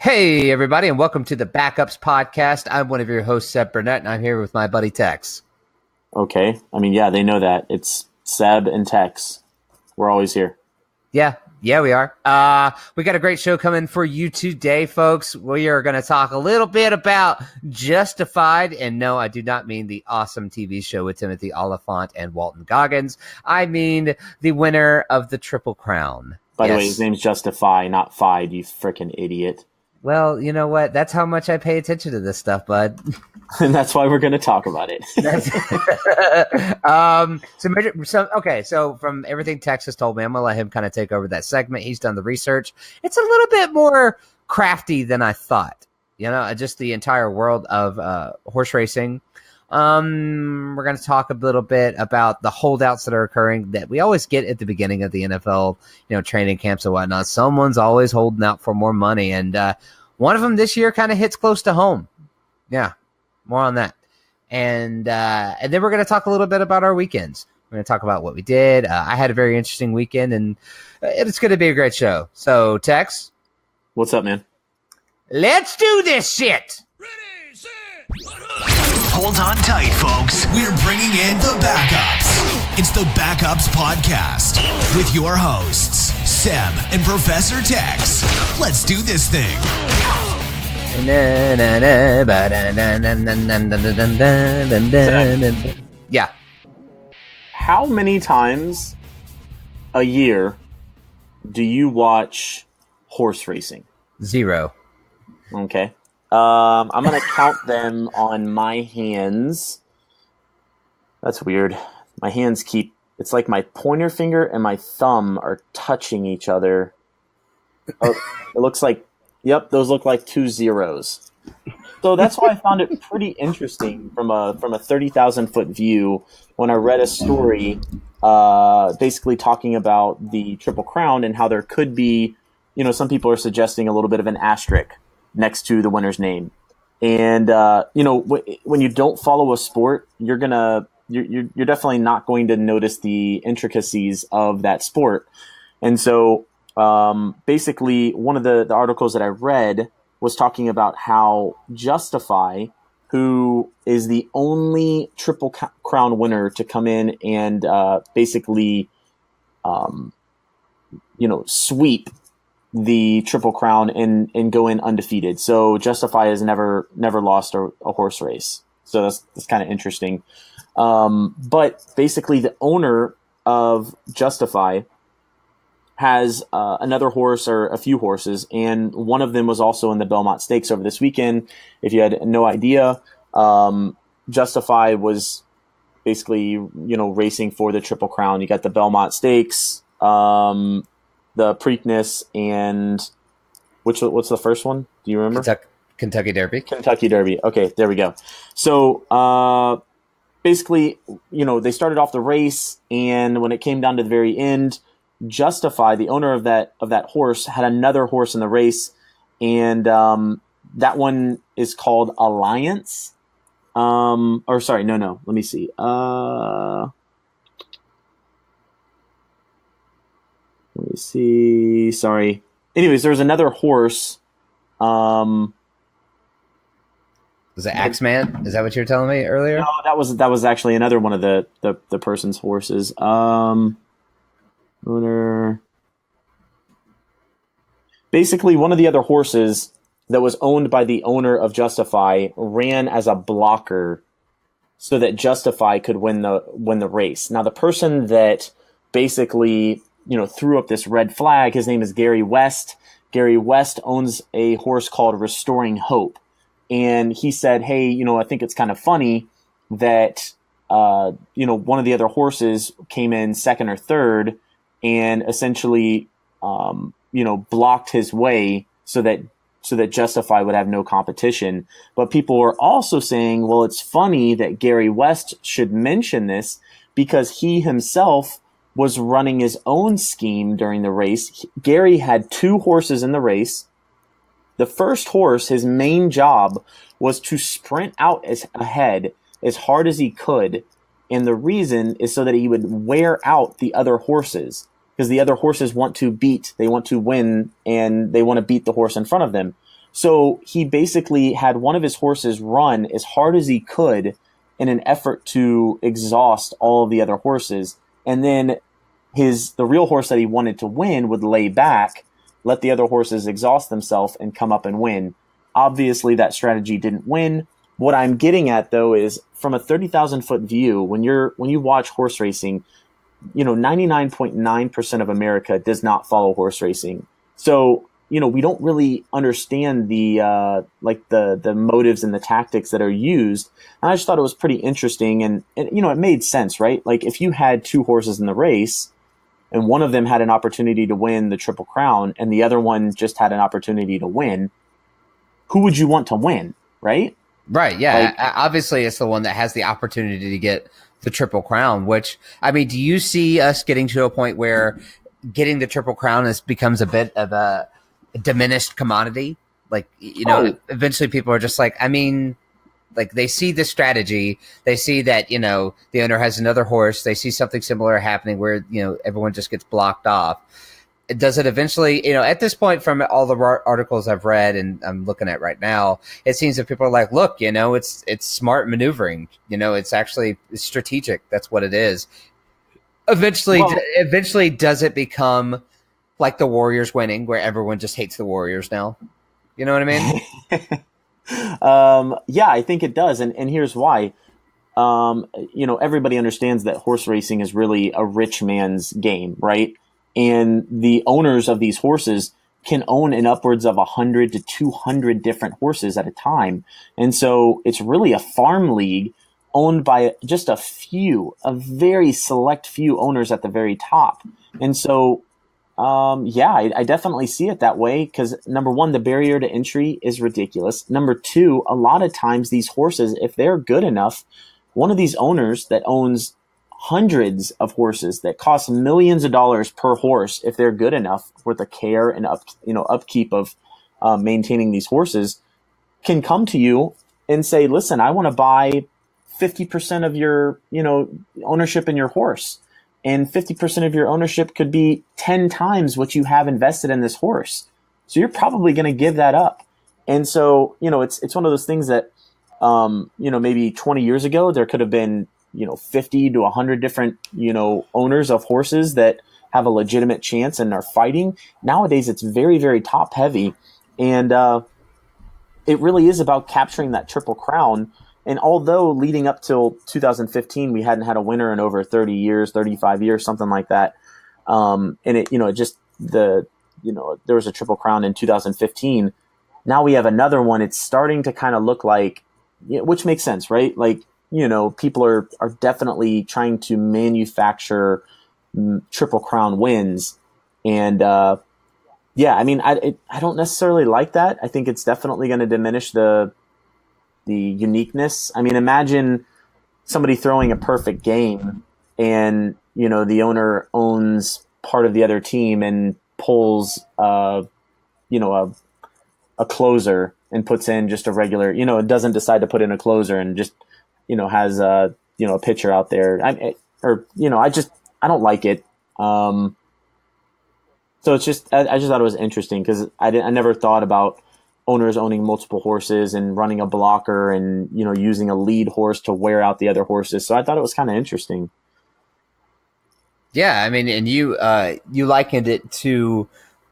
Hey, everybody, and welcome to the Backups Podcast. I'm one of your hosts, Seb Burnett, and I'm here with my buddy Tex. Okay. I mean, yeah, they know that. It's Seb and Tex. We're always here. Yeah, we are. We got a great show coming for you today, folks. We are going to talk a little bit about Justified. And no, I do not mean the awesome TV show with Timothy Olyphant and Walton Goggins. I mean the winner of the Triple Crown. By the way, his name's Justify, not Fied, you freaking idiot. Well, you know what? That's how much I pay attention to this stuff, bud. And that's why we're going to talk about it. So from everything Tex has told me, I'm going to let him kind of take over that segment. He's done the research. It's a little bit more crafty than I thought. You know, just the entire world of horse racing. We're going to talk a little bit about the holdouts that are occurring that we always get at the beginning of the NFL, training camps and whatnot. Someone's always holding out for more money. And one of them this year kind of hits close to home. Yeah, more on that. And then we're going to talk a little bit about our weekends. We're going to talk about what we did. I had a very interesting weekend, and it's going to be a great show. So, Tex? What's up, man? Let's do this shit! Ready, set, hold on tight, folks. We're bringing in the Backups. It's the Backups Podcast with your hosts, Seb and Professor Tex. Let's do this thing. Yeah. How many times a year do you watch horse racing? 0. Okay. I'm going to count them on my hands. That's weird. My hands it's like my pointer finger and my thumb are touching each other. Oh, it looks like, yep, those look like 2 zeros. So that's why I found it pretty interesting from a 30,000-foot view when I read a story basically talking about the Triple Crown and how there could be, some people are suggesting a little bit of an asterisk next to the winner's name. And, when you don't follow a sport, you're definitely not going to notice the intricacies of that sport. And so basically one of the articles that I read was talking about how Justify, who is the only Triple Crown winner to come in and basically, sweep the Triple Crown and go in undefeated. So Justify has never lost a horse race. So that's kind of interesting. But basically the owner of Justify has another horse or a few horses, and one of them was also in the Belmont Stakes over this weekend. If you had no idea, Justify was basically, racing for the Triple Crown. You got the Belmont Stakes, the Preakness, and what's the first one? Do you remember? Kentucky Derby. Kentucky Derby. Okay, there we go. So basically, they started off the race, and when it came down to the very end, Justify, the owner of that horse, had another horse in the race, and that one is called Alliance. Let me see. Let me see. Sorry. Anyways, there was another horse. Was it Axeman? Is that what you were telling me earlier? No, that was actually another one of the person's horses. Owner. Basically, one of the other horses that was owned by the owner of Justify ran as a blocker so that Justify could win the race. Now, the person that basically threw up this red flag, his name is Gary West. Gary West owns a horse called Restoring Hope. And he said, hey, I think it's kind of funny that, one of the other horses came in second or third and essentially, blocked his way so that Justify would have no competition. But people were also saying, well, it's funny that Gary West should mention this because he himself was running his own scheme during the race. Gary had 2 horses in the race. The first horse, his main job was to sprint out ahead as hard as he could. And the reason is so that he would wear out the other horses, because the other horses want to win, and they want to beat the horse in front of them. So he basically had one of his horses run as hard as he could in an effort to exhaust all of the other horses. And then the real horse that he wanted to win would lay back, let the other horses exhaust themselves and come up and win. Obviously that strategy didn't win. What I'm getting at though is from a 30,000 foot view, when you watch horse racing, 99.9% of America does not follow horse racing. So, we don't really understand the motives and the tactics that are used. And I just thought it was pretty interesting and it made sense, right? Like if you had two horses in the race and one of them had an opportunity to win the Triple Crown and the other one just had an opportunity to win, who would you want to win, right? Right, yeah. Obviously, it's the one that has the opportunity to get the Triple Crown, which, I mean, do you see us getting to a point where getting the Triple Crown becomes a bit of a diminished commodity? Like, eventually people are just like, I mean, like they see the strategy, they see that, the owner has another horse, they see something similar happening where, everyone just gets blocked off. Does it eventually, at this point from all the articles I've read and I'm looking at right now, it seems that people are like, look, it's smart maneuvering, it's actually strategic. That's what it is. Eventually does it become like the Warriors winning where everyone just hates the Warriors now? You know what I mean? Yeah, I think it does. And here's why. Everybody understands that horse racing is really a rich man's game, right? And the owners of these horses can own in upwards of 100 to 200 different horses at a time. And so it's really a farm league owned by just a very select few owners at the very top. And so, I definitely see it that way because number one, the barrier to entry is ridiculous. Number two, a lot of times these horses, if they're good enough, one of these owners that owns hundreds of horses that cost millions of dollars per horse, if they're good enough with the care and upkeep of maintaining these horses, can come to you and say, listen, I want to buy 50% of your, ownership in your horse. And 50% of your ownership could be 10 times what you have invested in this horse. So you're probably going to give that up. And so, it's one of those things that, maybe 20 years ago, there could have been, 50 to 100 different, owners of horses that have a legitimate chance and are fighting. Nowadays, it's very, very top heavy. And it really is about capturing that Triple Crown. And although leading up till 2015, we hadn't had a winner in over 30 years, 35 years, something like that. And there was a Triple Crown in 2015. Now we have another one. It's starting to kind of look like, which makes sense, right? Like, people are definitely trying to manufacture Triple Crown wins. And, I don't necessarily like that. I think it's definitely going to diminish the uniqueness. I mean, imagine somebody throwing a perfect game and, the owner owns part of the other team and pulls, a closer and puts in just a regular, it doesn't decide to put in a closer and just, has a pitcher out there. I don't like it. So it's just, I just thought it was interesting because I never thought about owners owning multiple horses and running a blocker and, using a lead horse to wear out the other horses. So I thought it was kind of interesting. Yeah. I mean, and you likened it to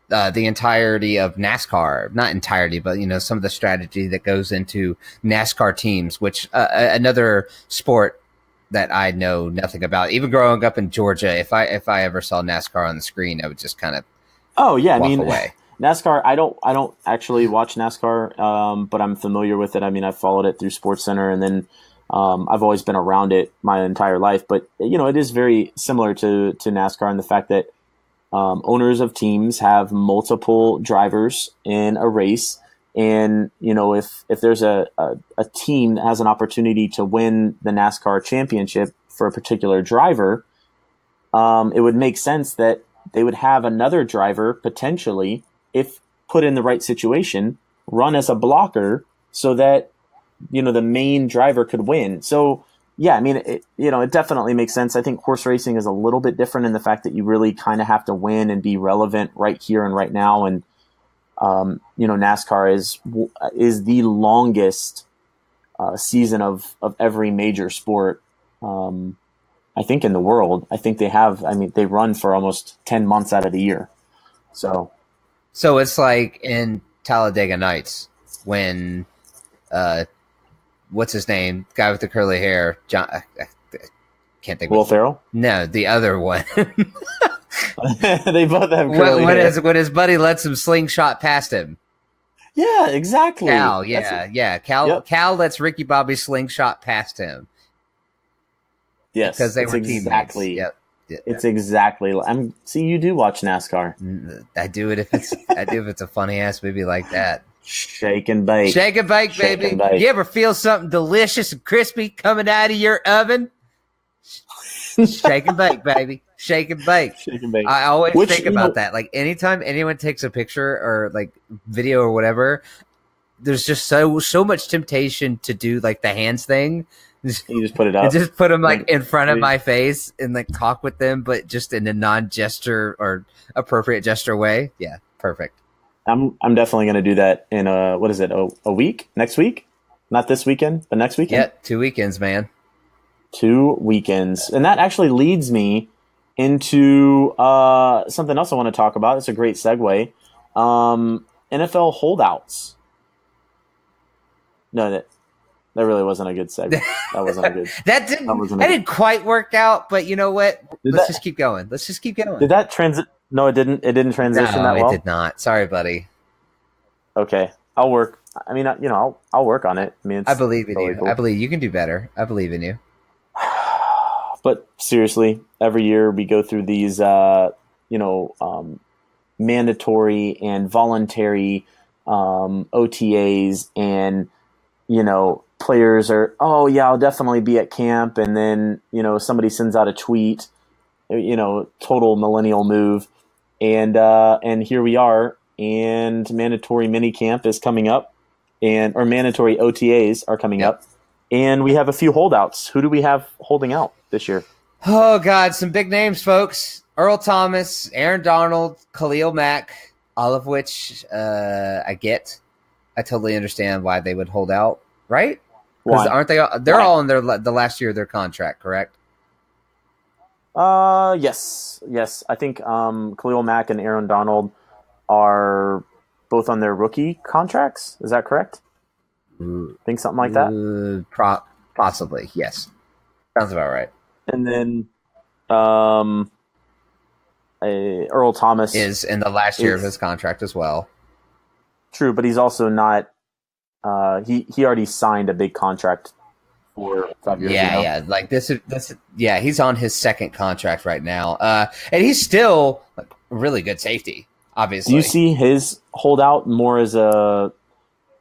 the entirety of NASCAR, not entirety, but, some of the strategy that goes into NASCAR teams, which another sport that I know nothing about. Even growing up in Georgia, if I ever saw NASCAR on the screen, I would just kind of walk away. NASCAR, I don't actually watch NASCAR, but I'm familiar with it. I mean, I followed it through SportsCenter, and then I've always been around it my entire life. But it is very similar to NASCAR in the fact that owners of teams have multiple drivers in a race, and if there's a team that has an opportunity to win the NASCAR championship for a particular driver, it would make sense that they would have another driver potentially, if put in the right situation, run as a blocker so that, the main driver could win. So, yeah, I mean, it definitely makes sense. I think horse racing is a little bit different in the fact that you really kind of have to win and be relevant right here and right now. And, NASCAR is the longest season of every major sport. I think in the world. I think they run for almost 10 months out of the year. So it's like in Talladega Nights when what's his name? Guy with the curly hair, John. I can't think. Will Ferrell? No, the other one. They both have curly hair. When his buddy lets him slingshot past him. Yeah, exactly. Cal, yeah. Cal lets Ricky Bobby slingshot past him. Yes, because they were exactly. Teammates. Yep. It's exactly. See, you do watch NASCAR. I do it if it's a funny ass movie like that. Shake and bake, baby. You ever feel something delicious and crispy coming out of your oven? Shake and bake, baby. Shake and bake. I always think about that. Like anytime anyone takes a picture or like video or whatever, there's just so much temptation to do like the hands thing. You just put it up. Just put them like in front of my face and like talk with them, but just in a non-gesture or appropriate gesture way. Yeah, perfect. I'm definitely going to do that in a week? Next week? Not this weekend, but next weekend? Yeah, 2 weekends, man. 2 weekends. And that actually leads me into something else I want to talk about. It's a great segue. NFL holdouts. No, that really wasn't a good segue. That wasn't a good. that didn't quite work out, but you know what? Let's just keep going. Did that transit? No, it didn't. It didn't transition that well. It did not. Sorry, buddy. Okay, I'll work. I mean, I'll work on it. I mean, I believe in you. Cool. I believe you can do better. I believe in you. But seriously, every year we go through these, mandatory and voluntary OTAs, and players are, I'll definitely be at camp, and then somebody sends out a tweet, total millennial move, and here we are, and mandatory mini camp is coming up, or mandatory OTAs are coming up, and we have a few holdouts. Who do we have holding out this year? Oh God, some big names, folks. Earl Thomas, Aaron Donald, Khalil Mack, all of which I get. I totally understand why they would hold out, right? Because aren't they? They're all in the last year of their contract, correct? Yes. I think Khalil Mack and Aaron Donald are both on their rookie contracts. Is that correct? I think something like that. Possibly, yes. Sounds about right. And then Earl Thomas is in the last year of his contract as well. True, but he's also not. He already signed a big contract for 5 years. Yeah. Like this. Yeah, he's on his second contract right now, and he's still like really good safety. Obviously, do you see his holdout more as a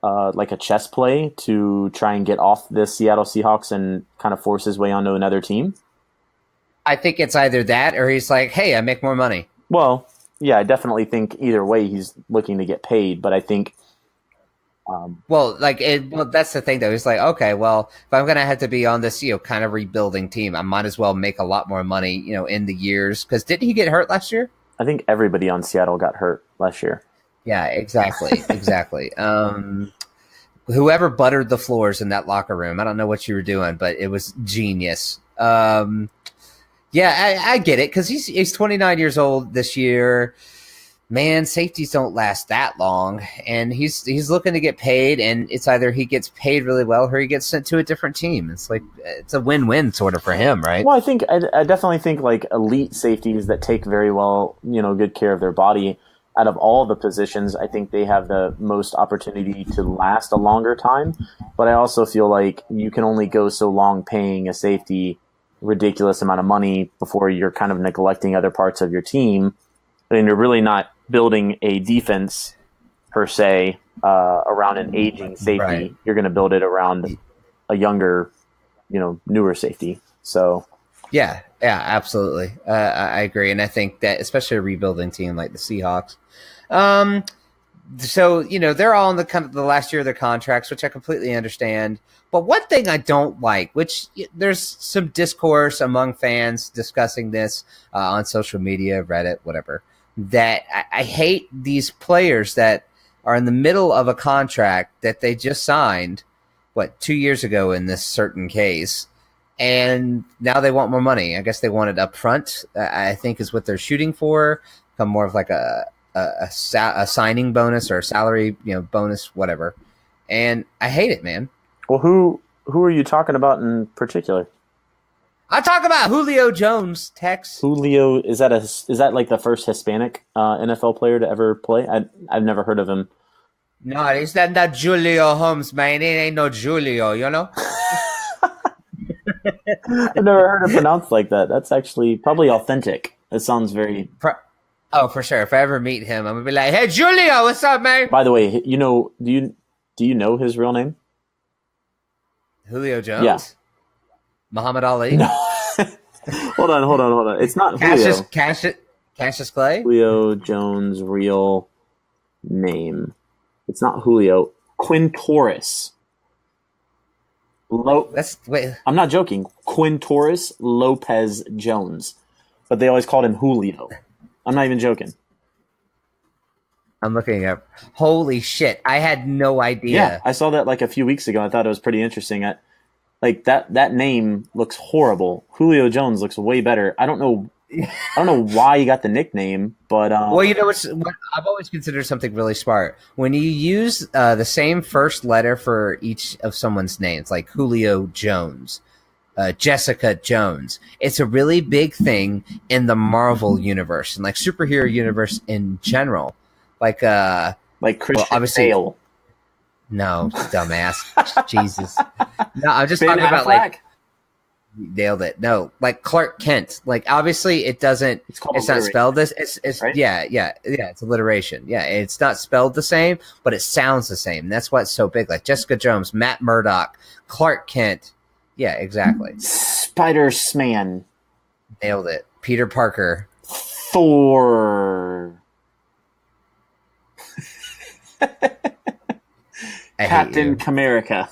like a chess play to try and get off the Seattle Seahawks and kind of force his way onto another team? I think it's either that or he's like, hey, I make more money. Well, yeah, I definitely think either way he's looking to get paid, but I think... that's the thing, though. He's like, okay, well, if I'm going to have to be on this, kind of rebuilding team, I might as well make a lot more money, in the years. Because didn't he get hurt last year? I think everybody on Seattle got hurt last year. Yeah, exactly. Whoever buttered the floors in that locker room, I don't know what you were doing, but it was genius. Yeah, I get it because he's 29 years old this year. Man, safeties don't last that long, and he's looking to get paid, and it's either he gets paid really well or he gets sent to a different team. It's like it's a win-win sort of for him, right? Well, I definitely think like elite safeties that take very well, good care of their body. Out of all the positions, I think they have the most opportunity to last a longer time. But I also feel like you can only go so long paying a safety ridiculous amount of money before you're kind of neglecting other parts of your team, and you're really not building a defense per se around an aging safety. Right. You're going to build it around a younger, newer safety. So yeah, absolutely. I agree, and I think that especially a rebuilding team like the Seahawks. So they're all in the kind of the last year of their contracts, which I completely understand. But one thing I don't like, which there's some discourse among fans discussing this on social media, Reddit, whatever, that I hate these players that are in the middle of a contract that they just signed, 2 years ago in this certain case, and now they want more money. I guess they want it up front, I think is what they're shooting for, become more of like a signing bonus or a salary, bonus, whatever. And I hate it, man. Well, who are you talking about in particular? I talk about Julio Jones, Tex. Julio, is that like the first Hispanic NFL player to ever play? I've never heard of him. No, it's not Julio Holmes, man. It ain't no Julio, I've never heard it pronounced like that. That's actually probably authentic. It sounds very... Oh, for sure. If I ever meet him, I'm going to be like, hey, Julio, what's up, man? By the way, do you know his real name? Julio Jones? Yeah. Muhammad Ali? No. Hold on. It's not Julio. Cassius Clay? Julio Jones' real name. It's not Julio. Quintorris. I'm not joking. Quintorris Lopez Jones. But they always called him Julio. I'm not even joking. I'm looking up. Holy shit. I had no idea. Yeah, I saw that like a few weeks ago. I thought it was pretty interesting. That name looks horrible. Julio Jones looks way better. I don't know why you got the nickname, but well, what I've always considered something really smart. When you use the same first letter for each of someone's names, like Julio Jones, Jessica Jones, it's a really big thing in the Marvel universe and like superhero universe in general. Like Christian Bale. No, dumbass. Jesus. No, I'm just Ben talking about Affleck? like nailed it. No, like Clark Kent. Like obviously it doesn't. It's not spelled this. It's right? Yeah. It's alliteration. Yeah, it's not spelled the same, but it sounds the same. That's why it's so big. Like Jessica Jones, Matt Murdock, Clark Kent. Yeah, exactly. Spider-Man. Nailed it. Peter Parker. Thor. Captain America.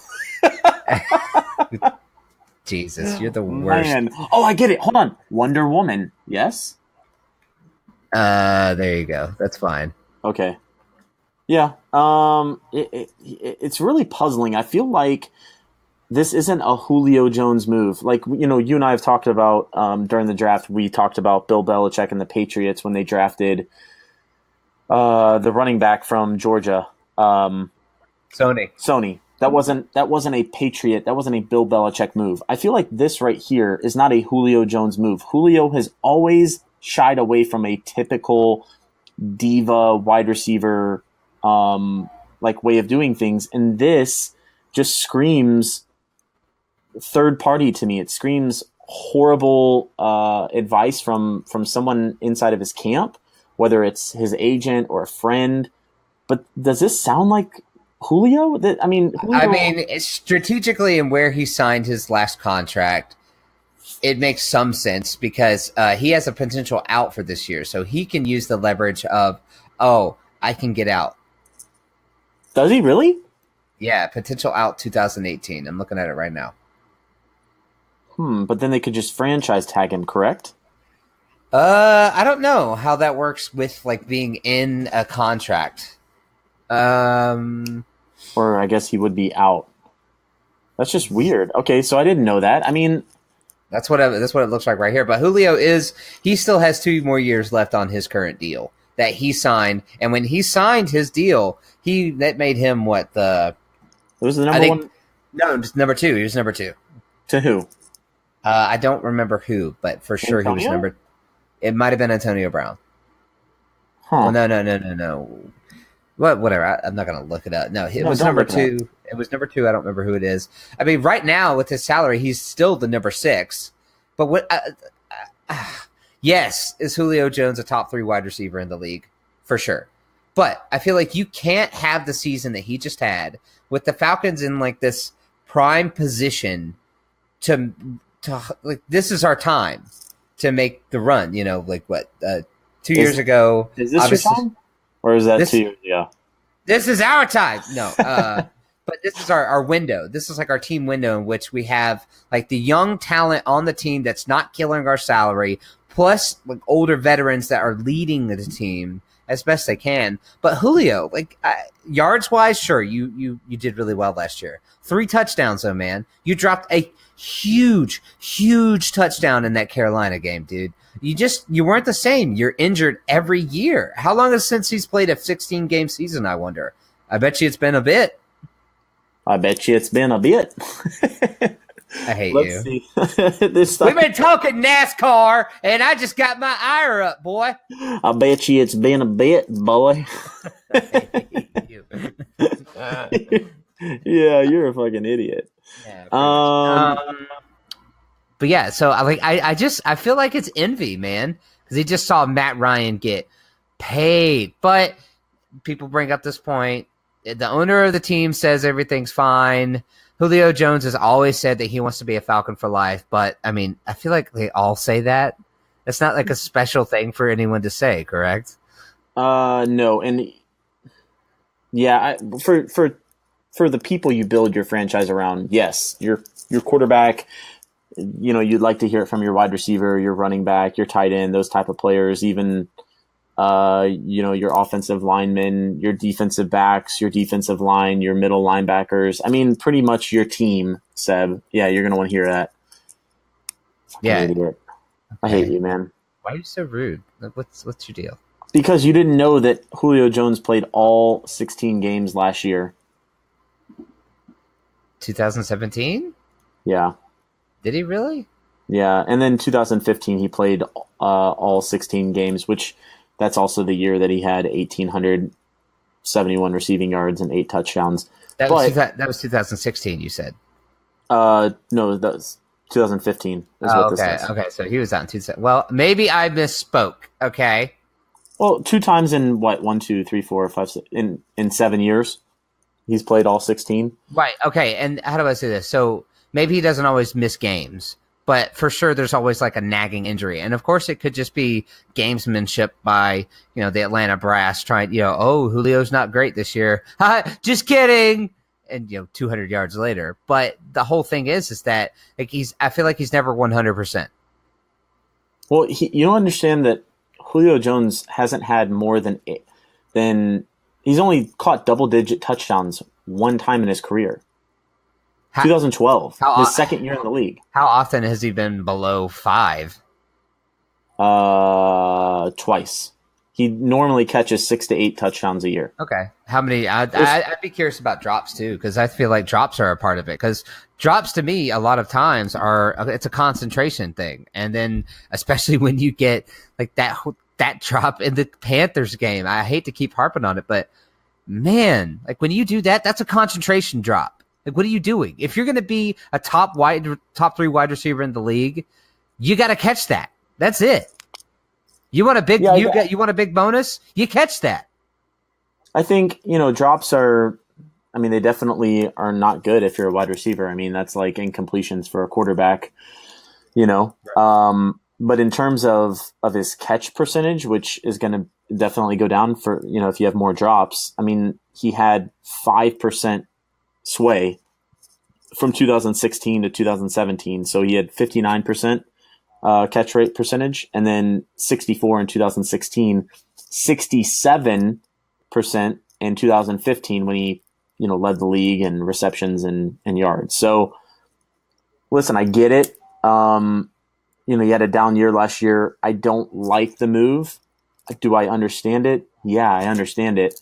Jesus, you're the worst. Man. Oh, I get it. Hold on. Wonder Woman. Yes? There you go. That's fine. Okay. Yeah. It's really puzzling. I feel like this isn't a Julio Jones move. Like, you and I have talked about during the draft, we talked about Bill Belichick and the Patriots when they drafted the running back from Georgia. Sony. That wasn't a Patriot. That wasn't a Bill Belichick move. I feel like this right here is not a Julio Jones move. Julio has always shied away from a typical diva wide receiver way of doing things, and this just screams third party to me. It screams horrible advice from someone inside of his camp, whether it's his agent or a friend. But does this sound like Julio? Julio... strategically and where he signed his last contract, it makes some sense because he has a potential out for this year. So he can use the leverage of, I can get out. Does he really? Yeah, potential out 2018. I'm looking at it right now. But then they could just franchise tag him, correct? I don't know how that works with being in a contract. Or I guess he would be out. That's just weird. Okay, so I didn't know that. That's what it looks like right here. But Julio he still has 2 more years left on his current deal that he signed. And when he signed his deal, that made him what the... It was the number one? No, just number 2. He was number 2. To who? I don't remember who, but for sure he was number... It might have been Antonio Brown. Huh. Well, no. Whatever. I'm not going to look it up. No, it was number 2. It was number 2. I don't remember who it is. Right now with his salary, he's still the number 6. But what? Yes, is Julio Jones a top 3 wide receiver in the league? For sure. But I feel like you can't have the season that he just had with the Falcons in this prime position to this is our time to make the run. 2 years ago. Is this your time? Or is that 2 years ago? This is our time. No, but this is our window. This is our team window in which we have the young talent on the team that's not killing our salary, plus older veterans that are leading the team as best they can. But Julio, like yards wise, sure, you did really well last year. 3 touchdowns, though, man. You dropped a huge touchdown in that Carolina game, dude. You weren't the same. You're injured every year. How long is since he's played a 16-game season, I wonder? I bet you it's been a bit. I hate Let's you. See. We've been talking NASCAR, and I just got my ire up, boy. I bet you it's been a bit, boy. I hate you. Yeah, you're a fucking idiot. Yeah, but yeah, so I feel like it's envy, man, because he just saw Matt Ryan get paid. But people bring up this point. The owner of the team says everything's fine. Julio Jones has always said that he wants to be a Falcon for life. But, I mean, I feel like they all say that. It's not like a special thing for anyone to say, correct? No. And, yeah, for the people you build your franchise around, yes, your quarterback, you know, you'd like to hear it from your wide receiver, your running back, your tight end, those type of players, even you know, your offensive linemen, your defensive backs, your defensive line, your middle linebackers. I mean, pretty much your team, Seb. Yeah, you're going to want to hear that. Yeah. Idiot. I hate you, man. Why are you so rude? What's your deal? Because you didn't know that Julio Jones played all 16 games last year. 2017? Yeah. Did he really? Yeah, and then 2015 he played all 16 games, which that's also the year that he had 1,871 receiving yards and 8 touchdowns. That was 2016, you said? No, that was 2015 is what this is. Okay, so he was out in 2000. Well, maybe I misspoke, okay? Well, 2 times in, 1, 2, 3, 4, 5, 6, in 7 years, he's played all 16. Right, okay, and how do I say this? So maybe he doesn't always miss games, but for sure there's always like a nagging injury. And of course it could just be gamesmanship by, you know, the Atlanta brass trying, you know, oh, Julio's not great this year. Just kidding. And, you know, 200 yards later. But the whole thing is that like I feel like he's never 100%. Well, you don't understand that Julio Jones hasn't had more than he's only caught double-digit touchdowns one time in his career. 2012, his second year in the league. How often has he been below 5? Twice. He normally catches 6 to 8 touchdowns a year. Okay. How many? I'd be curious about drops too, because I feel like drops are a part of it. Because drops to me, a lot of times it's a concentration thing, and then especially when you get like that drop in the Panthers game. I hate to keep harping on it, but man, like when you do that, that's a concentration drop. Like, what are you doing? If you're going to be a top 3 wide receiver in the league, you got to catch that. That's it. You want a big, you want a big bonus? You catch that. I think, you know, drops are, I mean, they definitely are not good if you're a wide receiver. I mean, that's like incompletions for a quarterback, you know. Right. But in terms of his catch percentage, which is going to definitely go down for, you know, if you have more drops. I mean, he had 5% sway from 2016 to 2017. So he had 59% catch rate percentage, and then 64 in 2016, 67% in 2015 when he, you know, led the league in receptions and yards. So listen, I get it. You know, he had a down year last year. I don't like the move. Do I understand it? Yeah, I understand it.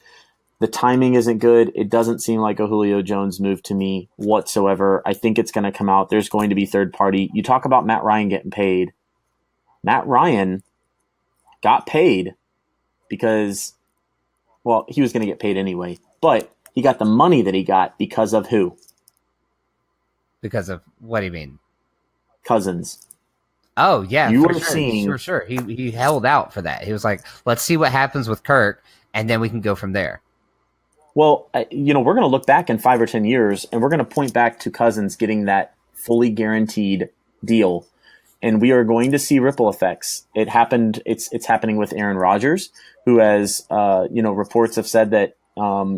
The timing isn't good. It doesn't seem like a Julio Jones move to me whatsoever. I think it's going to come out. There's going to be third party. You talk about Matt Ryan getting paid. Matt Ryan got paid because, well, he was going to get paid anyway, but he got the money that he got because of who? Because of, what do you mean? Cousins. Oh, yeah. You for were sure. seeing. For sure. He held out for that. He was like, let's see what happens with Kirk, and then we can go from there. Well, you know, we're going to look back in 5 or 10 years, and we're going to point back to Cousins getting that fully guaranteed deal, and we are going to see ripple effects. It happened. It's happening with Aaron Rodgers, who has, you know, reports have said that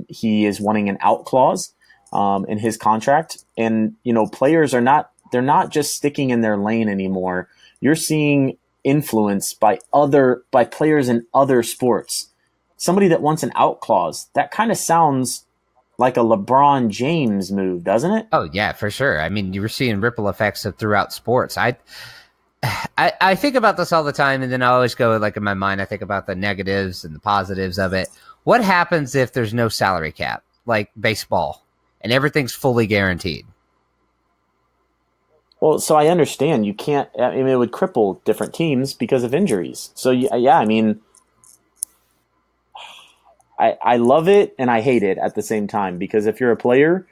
he is wanting an out clause in his contract, and you know, players are not. They're not just sticking in their lane anymore. You're seeing influence by players in other sports. somebody that wants an out clause. That kind of sounds like a LeBron James move, doesn't it? Oh yeah, for sure. I mean, you were seeing ripple effects throughout sports. I think about this all the time, and then I always go like in my mind, I think about the negatives and the positives of it. What happens if there's no salary cap, like baseball, and everything's fully guaranteed? Well, so I understand you can't. I mean, it would cripple different teams because of injuries. So yeah, I mean, I love it and I hate it at the same time, because if you're a player,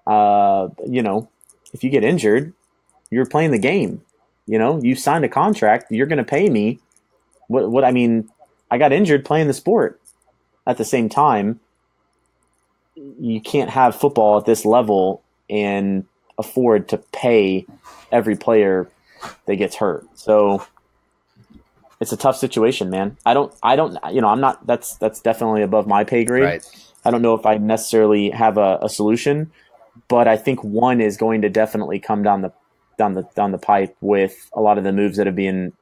if you get injured, you're playing the game. You signed a contract. You're going to pay me. What I mean, I got injured playing the sport. At the same time, you can't have football at this level and afford to pay every player that gets hurt. So it's a tough situation, man. I'm not, that's definitely above my pay grade. Right. I don't know if I necessarily have a solution, but I think one is going to definitely come down the pipe with a lot of the moves that have been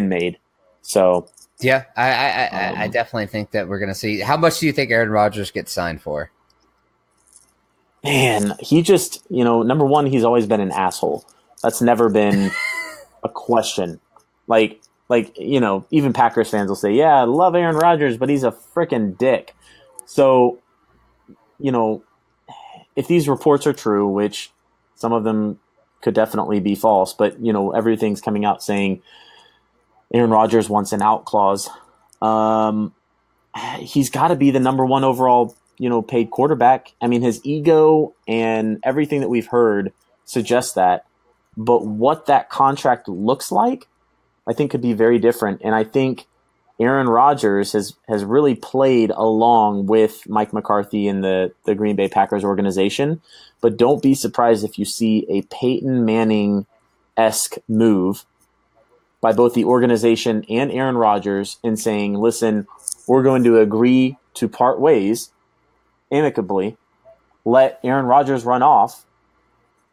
made. So yeah, I definitely think that we're going to see. How much do you think Aaron Rodgers gets signed for? Man, he just, number one, he's always been an asshole. That's never been a question. Like, even Packers fans will say, yeah, I love Aaron Rodgers, but he's a freaking dick. So, if these reports are true, which some of them could definitely be false, but, everything's coming out saying Aaron Rodgers wants an out clause. He's got to be the number one overall paid quarterback. I mean, his ego and everything that we've heard suggests that. But what that contract looks like, I think, could be very different. And I think Aaron Rodgers has really played along with Mike McCarthy and the Green Bay Packers organization. But don't be surprised if you see a Peyton Manning-esque move by both the organization and Aaron Rodgers in saying, listen, we're going to agree to part ways amicably, let Aaron Rodgers run off,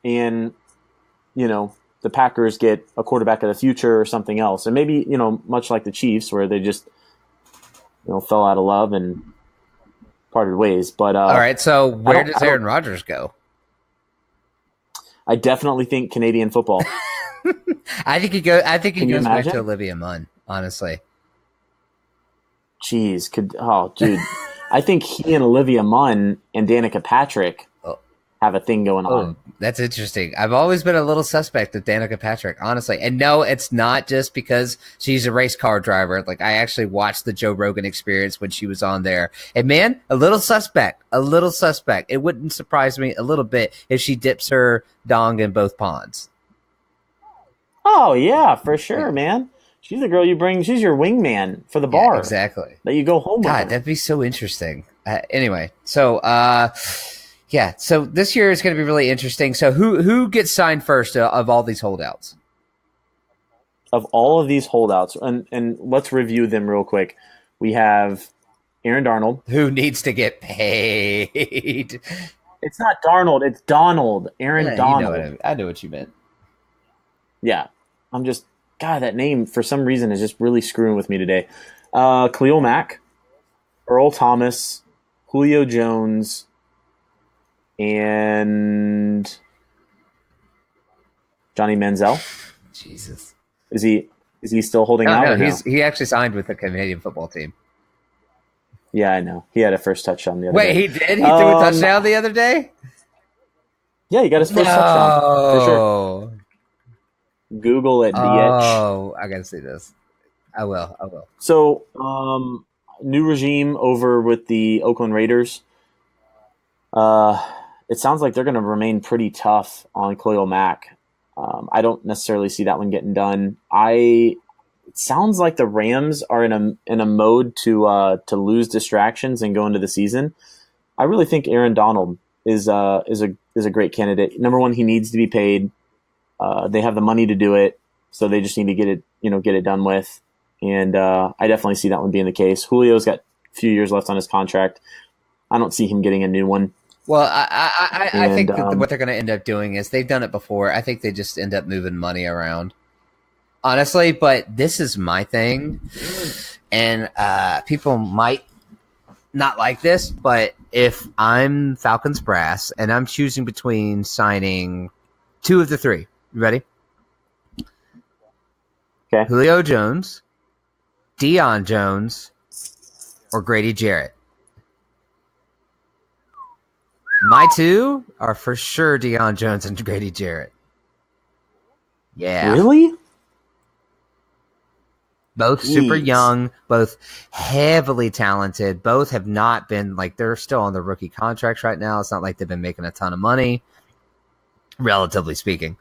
and the Packers get a quarterback of the future or something else. And maybe, much like the Chiefs, where they just fell out of love and parted ways. But all right, so where does Aaron Rodgers go? I definitely think Canadian football. I think he goes back to Olivia Munn, honestly. Jeez, dude. I think he and Olivia Munn and Danica Patrick have a thing going on. That's interesting. I've always been a little suspect of Danica Patrick, honestly. And no, it's not just because she's a race car driver. Like, I actually watched the Joe Rogan Experience when she was on there. And man, a little suspect. It wouldn't surprise me a little bit if she dips her dong in both ponds. Oh, yeah, for sure, man. She's the girl you bring. She's your wingman for the bar. Exactly. That you go home with. God, that'd be so interesting. Anyway, so yeah, so this year is going to be really interesting. So who gets signed first of all these holdouts? Of all of these holdouts, and let's review them real quick. We have Aaron Darnold. Who needs to get paid? It's not Darnold, it's Donald. Aaron Donald. I know what you meant. Yeah, God, that name for some reason is just really screwing with me today. Khalil Mack, Earl Thomas, Julio Jones, and Johnny Manziel. Jesus, is he still holding out? No, he actually signed with the Canadian football team. Yeah, I know. He had a first touchdown the other Wait, day. he did? He threw a touchdown the other day? Yeah, he got his first touchdown for sure. Google it, bitch. Oh, I gotta see this. I will. So, new regime over with the Oakland Raiders. It sounds like they're going to remain pretty tough on Khalil Mack. I don't necessarily see that one getting done. It sounds like the Rams are in a mode to lose distractions and go into the season. I really think Aaron Donald is a great candidate. Number one, he needs to be paid. They have the money to do it, so they just need to get it done with. And I definitely see that one being the case. Julio's got a few years left on his contract. I don't see him getting a new one. Well, I think that what they're going to end up doing is they've done it before. I think they just end up moving money around, honestly. But this is my thing. And people might not like this, but if I'm Falcons brass and I'm choosing between signing two of the three, you ready? Okay. Julio Jones, Deion Jones, or Grady Jarrett. My two are for sure Deion Jones and Grady Jarrett. Yeah. Really? Both super Jeez. young, both heavily talented. Both have not been, like, they're still on the rookie contracts right now. It's not like they've been making a ton of money, relatively speaking.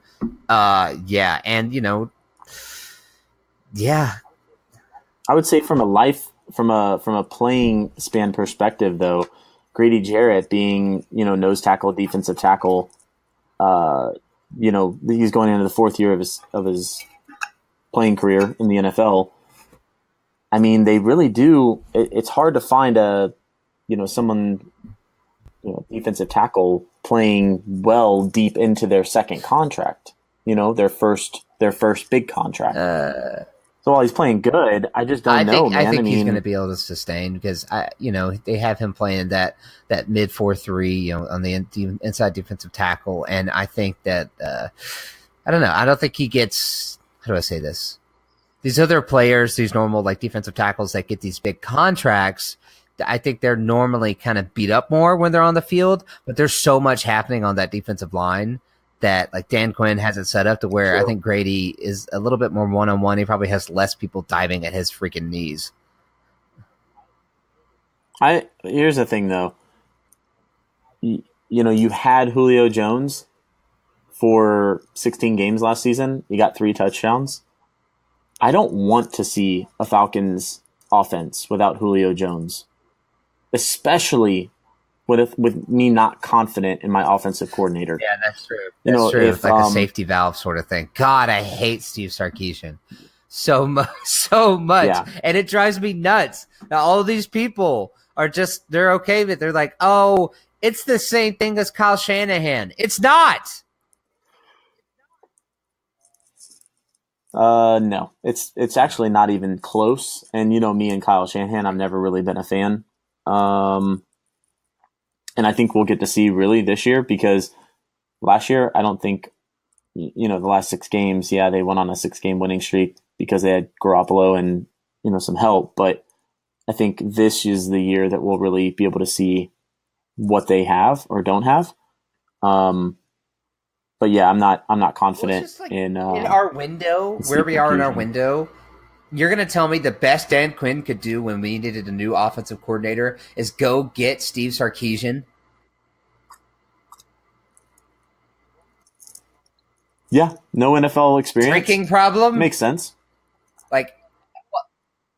Yeah, and, yeah. I would say from a playing span perspective, though, Grady Jarrett being, nose tackle, defensive tackle, he's going into the fourth year of his playing career in the NFL. I mean, they really do. It's hard to find someone, defensive tackle playing well deep into their second contract. Their first big contract. So while he's playing good, I just don't know, man. I think he's going to be able to sustain because they have him playing that mid 4-3, on the inside defensive tackle, and I think that I don't know. I don't think he gets. How do I say this? These other players, these normal like defensive tackles that get these big contracts, I think they're normally kind of beat up more when they're on the field, but there's so much happening on that defensive line that like Dan Quinn has it set up to where I think Grady is a little bit more one-on-one. He probably has less people diving at his freaking knees. Here's the thing though. You had Julio Jones for 16 games last season. You got 3 touchdowns. I don't want to see a Falcons offense without Julio Jones, especially with me not confident in my offensive coordinator. Yeah, that's true. That's true. It's like a safety valve sort of thing. God, I hate Steve Sarkisian so much, Yeah. and it drives me nuts. Now, all these people are they're okay with it. They're like, oh, it's the same thing as Kyle Shanahan. It's not. No, it's actually not even close. And me and Kyle Shanahan, I've never really been a fan. And I think we'll get to see really this year because last year, I don't think, the last 6 games, yeah, they went on a 6-game winning streak because they had Garoppolo and, some help. But I think this is the year that we'll really be able to see what they have or don't have. But yeah, I'm not confident in our window, where we are in our window. You're going to tell me the best Dan Quinn could do when we needed a new offensive coordinator is go get Steve Sarkisian? Yeah, no NFL experience. Drinking problem? Makes sense. Like,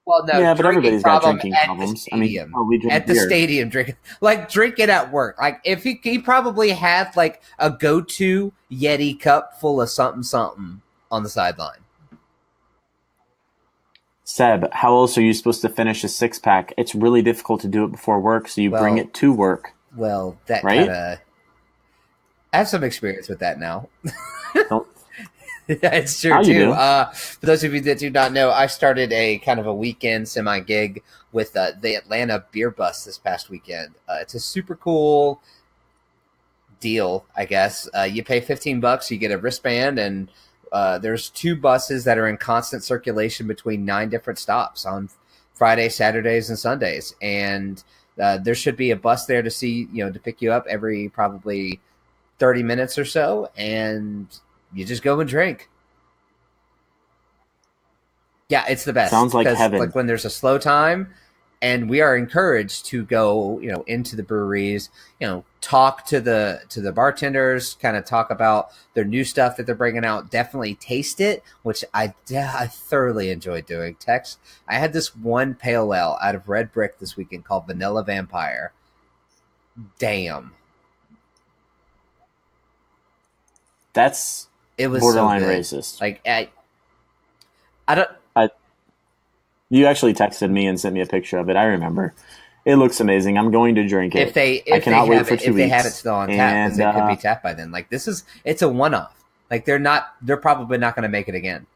well, no. Yeah, but everybody's got drinking problems. We drink at the beer. stadium, drinking at work. Like, if he probably had like a go-to Yeti cup full of something on the sideline. Seb, how else are you supposed to finish a 6-pack? It's really difficult to do it before work, so you bring it to work. Well, that right? I have some experience with that now. Yeah, it's true, How too. you do? For those of you that do not know, I started a kind of a weekend semi-gig with the Atlanta Beer Bus this past weekend. It's a super cool deal, I guess. You pay $15, you get a wristband, and there's 2 buses that are in constant circulation between 9 different stops on Fridays, Saturdays, and Sundays. And there should be a bus there to pick you up every probably 30 minutes or so, and you just go and drink. Yeah, it's the best. Sounds like heaven. Like when there's a slow time, and we are encouraged to go, into the breweries, talk to the bartenders, kind of talk about their new stuff that they're bringing out. Definitely taste it, which I thoroughly enjoy doing. Tex, I had this one pale ale out of Red Brick this weekend called Vanilla Vampire. Damn. It was borderline racist. Like I don't. You actually texted me and sent me a picture of it. I remember. It looks amazing. I'm going to drink it. I cannot wait for 2 weeks. If they have it still on tap, because it could be tapped by then. Like it's a one-off. Like they're probably not going to make it again.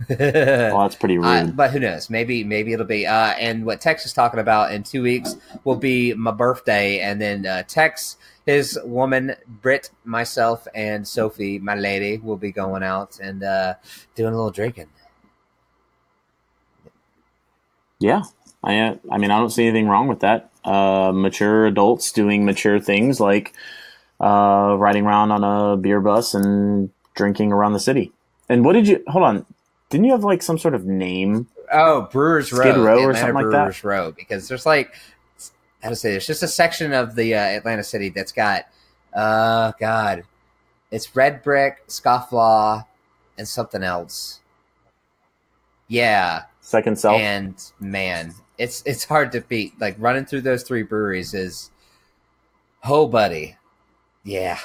Well, that's pretty rude. But who knows? Maybe it'll be. And what Tex is talking about in 2 weeks will be my birthday, and then Tex, his woman, Britt, myself, and Sophie, my lady, will be going out and doing a little drinking. Yeah, I mean, I don't see anything wrong with that. Mature adults doing mature things like riding around on a beer bus and drinking around the city. And what did you? Hold on, didn't you have like some sort of name? Oh, Brewers Row, Skid Row or Atlanta something like Brewers that? Row, because there's like, how to say, there's just a section of the Atlanta city that's got, God, it's Red Brick, Scofflaw, and something else. Yeah. Second Self. And man, it's hard to beat. Like running through those 3 breweries is, oh buddy, yeah,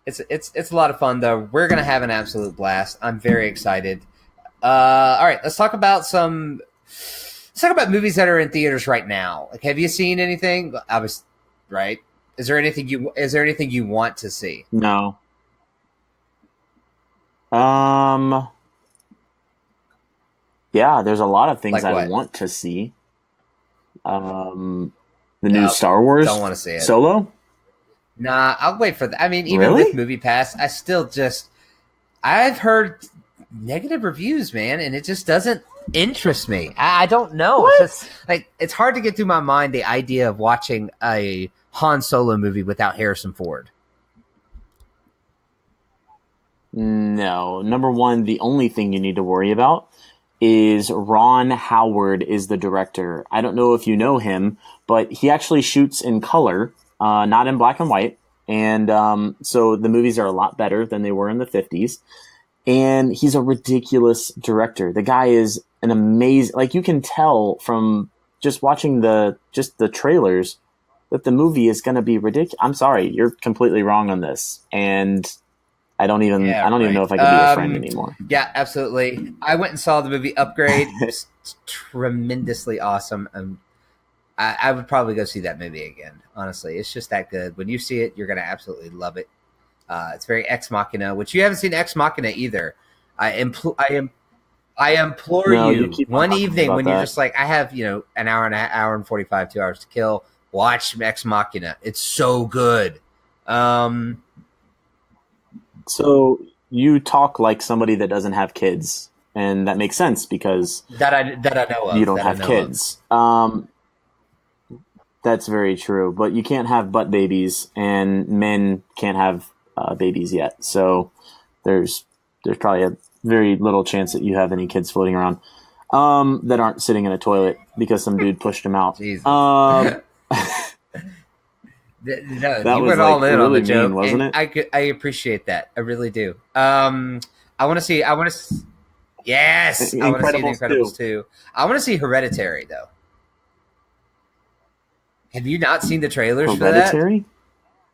it's a lot of fun though. We're gonna have an absolute blast. I'm very excited. All right, let's talk about movies that are in theaters right now. Like, have you seen anything? Right. Is there anything you want to see? No. Yeah, there's a lot of things Like I what? want to see. The new Star Wars. Don't want to see it. Solo? Nah, I'll wait for that. I mean, even Really? with Movie Pass, I've heard negative reviews, man, and it just doesn't interest me. I don't know. What? It's just, like, it's hard to get through my mind the idea of watching a Han Solo movie without Harrison Ford. No. Number one, the only thing you need to worry about is Ron Howard is the director. I don't know if you know him, but he actually shoots in color, not in black and white. And so the movies are a lot better than they were in the 50s. And he's a ridiculous director. The guy is an amazing, like, you can tell from just watching the trailers that the movie is going to be ridiculous. I'm sorry, you're completely wrong on this. And I don't even know if I can be a friend anymore. Yeah, absolutely. I went and saw the movie Upgrade. It's tremendously awesome. I would probably go see that movie again. Honestly, it's just that good. When you see it, you're going to absolutely love it. It's very Ex Machina, which you haven't seen Ex Machina either. I implore you keep one talking evening about when you're that. just like, I have, an hour and 45, 2 hours to kill. Watch Ex Machina. It's so good. So you talk like somebody that doesn't have kids, and that makes sense because that I know of. you don't that I have know kids. That's very true, but you can't have butt babies, and men can't have babies yet. So there's probably a very little chance that you have any kids floating around that aren't sitting in a toilet because some dude pushed them out. Jesus. That You was, went all like, in on really the joke, mean, wasn't and it? I appreciate that. I really do. I want to see. Yes, I want to see The Incredibles Incredibles 2. I want to see Hereditary though. Have you not seen the trailers Hereditary?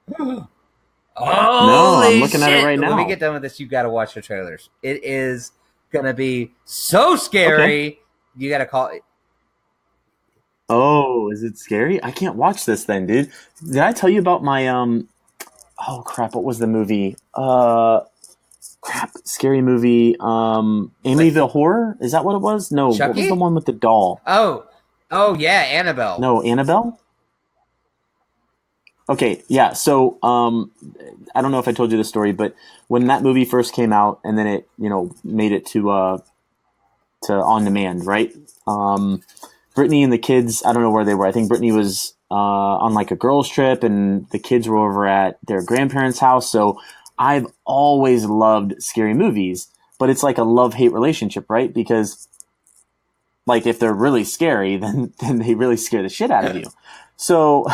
for that? I'm looking at it right now. When we get done with this, you got to watch the trailers. It is gonna be so scary. Okay. You got to call it. Oh, is it scary? I can't watch this then, dude. Did I tell you about my oh crap, what was the movie? Scary movie. Amityville Horror? Is that what it was? No, what Chucky? was the one with the doll? Oh yeah, Annabelle. No, Annabelle? Okay, yeah, so I don't know if I told you the story, but when that movie first came out and then it, made it to on demand, right? Brittany and the kids, I don't know where they were. I think Brittany was on like a girls trip and the kids were over at their grandparents' house. So I've always loved scary movies, but it's like a love-hate relationship, right? Because like if they're really scary, then they really scare the shit out of you. So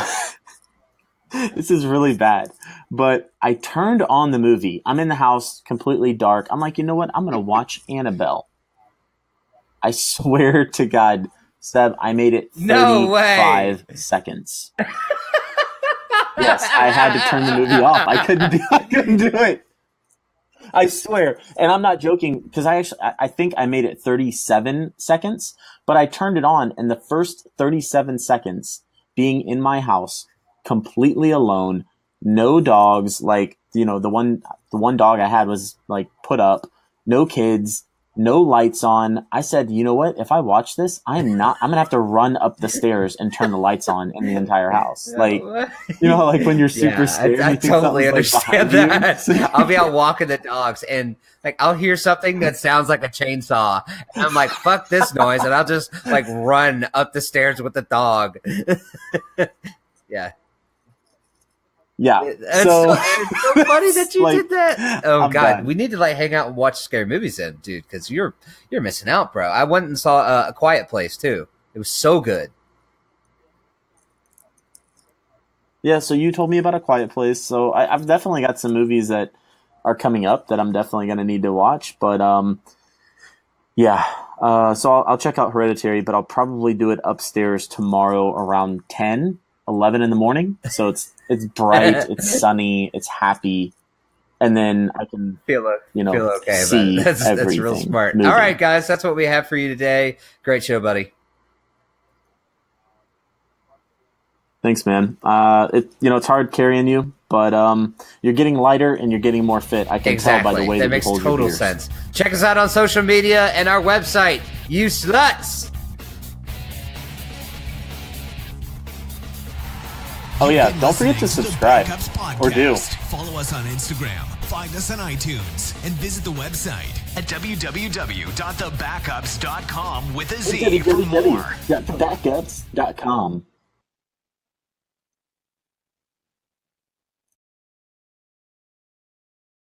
this is really bad. But I turned on the movie. I'm in the house, completely dark. I'm like, you know what? I'm going to watch Annabelle. I swear to God, Seb, I made it 35 seconds. Yes, I had to turn the movie off. I couldn't do it. I swear. And I'm not joking because I think I made it 37 seconds, but I turned it on and the first 37 seconds being in my house completely alone, no dogs, like, the one dog I had was like put up, no kids, no lights on. I said, you know what? If I watch this, I'm gonna have to run up the stairs and turn the lights on in the entire house. Like, you know, like when you're super scared. I totally understand that. You. I'll be out walking the dogs and like I'll hear something that sounds like a chainsaw. And I'm like, fuck this noise, and I'll just like run up the stairs with the dog. Yeah. Yeah, It's so funny that you like, did that. Oh I'm God, done. we need to like hang out and watch scary movies then, dude, because you're missing out, bro. I went and saw A Quiet Place too. It was so good. Yeah, so you told me about A Quiet Place. So I've definitely got some movies that are coming up that I'm definitely going to need to watch. But yeah, so I'll check out Hereditary, but I'll probably do it upstairs tomorrow around 11 in the morning. So it's bright, it's sunny, it's happy, and then I can feel okay. see That's everything real smart. moving. All right, guys, that's what we have for you today. Great show, buddy. Thanks, man. It's hard carrying you, but you're getting lighter and you're getting more fit. I can tell by the way that that makes you hold your total beers. sense. Check us out on social media and our website. You sluts. Oh yeah, You've been don't forget to listening subscribe. the Backups Podcast. Or do. Follow us on Instagram, find us on iTunes, and visit the website at www.thebackups.com with a Z for more. www.thebackups.com.